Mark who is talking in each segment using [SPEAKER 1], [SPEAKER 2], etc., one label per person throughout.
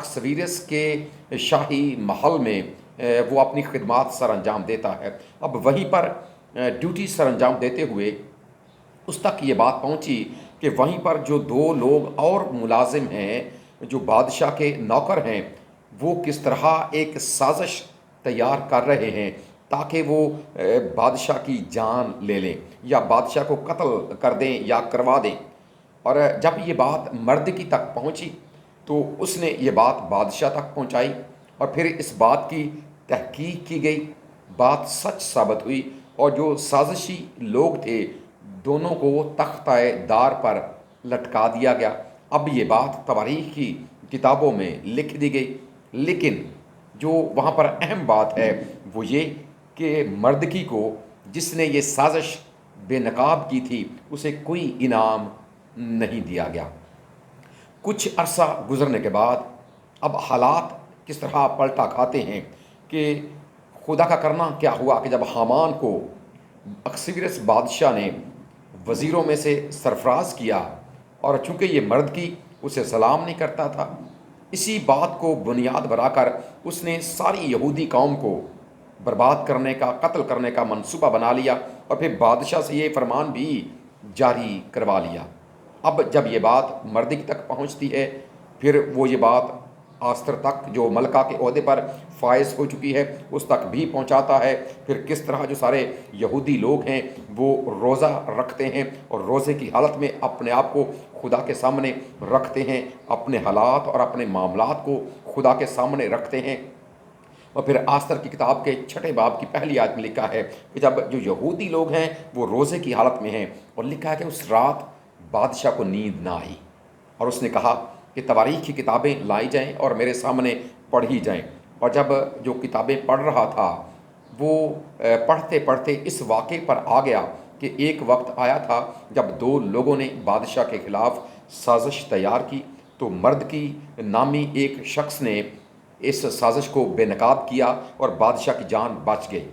[SPEAKER 1] اکسویرس کے شاہی محل میں وہ اپنی خدمات سر انجام دیتا ہے۔ اب وہیں پر ڈیوٹی سر انجام دیتے ہوئے اس تک یہ بات پہنچی کہ وہیں پر جو دو لوگ اور ملازم ہیں جو بادشاہ کے نوکر ہیں، وہ کس طرح ایک سازش تیار کر رہے ہیں تاکہ وہ بادشاہ کی جان لے لیں یا بادشاہ کو قتل کر دیں یا کروا دیں۔ اور جب یہ بات مرد کی تک پہنچی تو اس نے یہ بات بادشاہ تک پہنچائی، اور پھر اس بات کی تحقیق کی گئی، بات سچ ثابت ہوئی، اور جو سازشی لوگ تھے دونوں کو تختہ دار پر لٹکا دیا گیا۔ اب یہ بات تواریخ کی کتابوں میں لکھ دی گئی، لیکن جو وہاں پر اہم بات ہے وہ یہ کہ مردکی کو، جس نے یہ سازش بے نقاب کی تھی، اسے کوئی انعام نہیں دیا گیا۔ کچھ عرصہ گزرنے کے بعد اب حالات کس طرح پلٹا کھاتے ہیں کہ خدا کا کرنا کیا ہوا کہ جب حامان کو اکسویرس بادشاہ نے وزیروں میں سے سرفراز کیا، اور چونکہ یہ مرد کی اسے سلام نہیں کرتا تھا، اسی بات کو بنیاد بنا کر اس نے ساری یہودی قوم کو برباد کرنے کا، قتل کرنے کا منصوبہ بنا لیا، اور پھر بادشاہ سے یہ فرمان بھی جاری کروا لیا۔ اب جب یہ بات مردک تک پہنچتی ہے، پھر وہ یہ بات آستر تک جو ملکہ کے عہدے پر فائز ہو چکی ہے اس تک بھی پہنچاتا ہے۔ پھر کس طرح جو سارے یہودی لوگ ہیں وہ روزہ رکھتے ہیں، اور روزے کی حالت میں اپنے آپ کو خدا کے سامنے رکھتے ہیں، اپنے حالات اور اپنے معاملات کو خدا کے سامنے رکھتے ہیں۔ اور پھر آستر کی کتاب کے 6 باب کی پہلی آیت میں لکھا ہے کہ جب جو یہودی لوگ ہیں وہ روزے کی حالت میں ہیں، اور لکھا ہے کہ اس رات بادشاہ کو نیند نہ آئی، اور اس نے کہا کہ تواریخ کی کتابیں لائی جائیں اور میرے سامنے پڑھی جائیں۔ اور جب جو کتابیں پڑھ رہا تھا وہ پڑھتے پڑھتے اس واقعے پر آ گیا کہ ایک وقت آیا تھا جب دو لوگوں نے بادشاہ کے خلاف سازش تیار کی، تو مرد کی نامی ایک شخص نے اس سازش کو بے نقاب کیا اور بادشاہ کی جان بچ گئی۔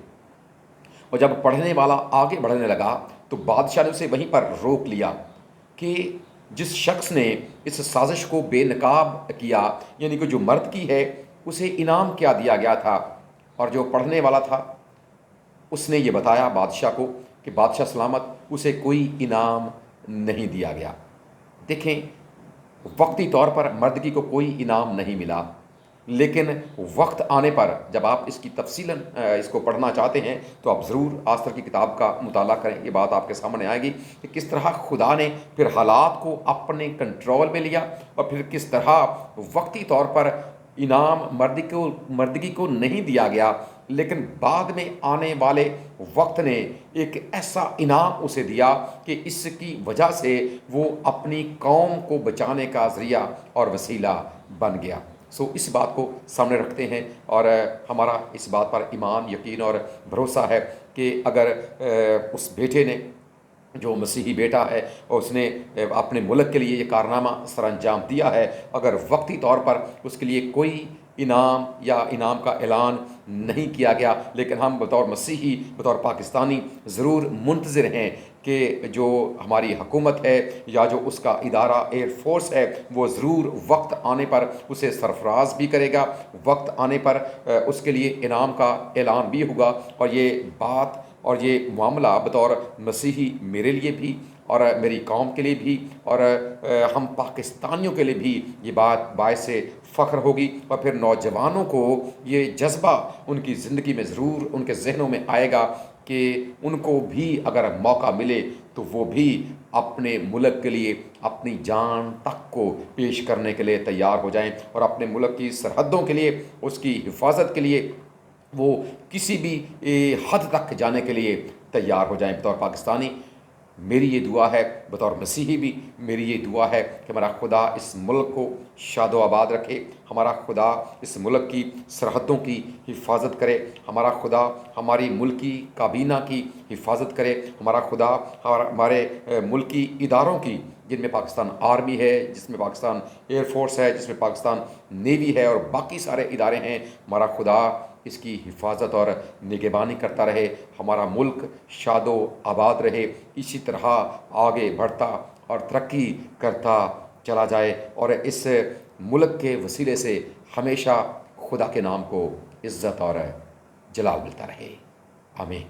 [SPEAKER 1] اور جب پڑھنے والا آگے بڑھنے لگا تو بادشاہ نے اسے وہیں پر روک لیا کہ جس شخص نے اس سازش کو بے نقاب کیا، یعنی کہ جو مرد کی ہے، اسے انعام کیا دیا گیا تھا۔ اور جو پڑھنے والا تھا اس نے یہ بتایا بادشاہ کو کہ بادشاہ سلامت، اسے کوئی انعام نہیں دیا گیا۔ دیکھیں، وقتی طور پر مردکی کو کوئی انعام نہیں ملا، لیکن وقت آنے پر جب آپ اس کی تفصیلاً اس کو پڑھنا چاہتے ہیں تو آپ ضرور آستر کی کتاب کا مطالعہ کریں۔ یہ بات آپ کے سامنے آئے گی کہ کس طرح خدا نے پھر حالات کو اپنے کنٹرول میں لیا، اور پھر کس طرح وقتی طور پر انعام مردگی کو نہیں دیا گیا، لیکن بعد میں آنے والے وقت نے ایک ایسا انعام اسے دیا کہ اس کی وجہ سے وہ اپنی قوم کو بچانے کا ذریعہ اور وسیلہ بن گیا۔ اس بات کو سامنے رکھتے ہیں، اور ہمارا اس بات پر ایمان، یقین اور بھروسہ ہے کہ اگر اس بیٹے نے، جو مسیحی بیٹا ہے، اور اس نے اپنے ملک کے لیے یہ کارنامہ سر انجام دیا ہے، اگر وقتی طور پر اس کے لیے کوئی انعام یا انعام کا اعلان نہیں کیا گیا، لیکن ہم بطور مسیحی، بطور پاکستانی ضرور منتظر ہیں کہ جو ہماری حکومت ہے یا جو اس کا ادارہ ایئر فورس ہے، وہ ضرور وقت آنے پر اسے سرفراز بھی کرے گا، وقت آنے پر اس کے لیے انعام کا اعلان بھی ہوگا۔ اور یہ بات اور یہ معاملہ بطور مسیحی میرے لیے بھی اور میری قوم کے لیے بھی اور ہم پاکستانیوں کے لیے بھی یہ بات باعث فخر ہوگی، اور پھر نوجوانوں کو یہ جذبہ ان کی زندگی میں ضرور ان کے ذہنوں میں آئے گا کہ ان کو بھی اگر موقع ملے تو وہ بھی اپنے ملک کے لیے اپنی جان تک کو پیش کرنے کے لیے تیار ہو جائیں، اور اپنے ملک کی سرحدوں کے لیے، اس کی حفاظت کے لیے وہ کسی بھی حد تک جانے کے لیے تیار ہو جائیں۔ بطور پاکستانی میری یہ دعا ہے، بطور مسیحی بھی میری یہ دعا ہے کہ ہمارا خدا اس ملک کو شاد و آباد رکھے، ہمارا خدا اس ملک کی سرحدوں کی حفاظت کرے، ہمارا خدا ہماری ملکی کابینہ کی حفاظت کرے، ہمارا خدا ہمارے ملکی اداروں کی، جن میں پاکستان آرمی ہے، جس میں پاکستان ایئر فورس ہے، جس میں پاکستان نیوی ہے اور باقی سارے ادارے ہیں، ہمارا خدا اس کی حفاظت اور نگہبانی کرتا رہے، ہمارا ملک شاد و آباد رہے، اسی طرح آگے بڑھتا اور ترقی کرتا چلا جائے، اور اس ملک کے وسیلے سے ہمیشہ خدا کے نام کو عزت اور جلال ملتا رہے، آمین۔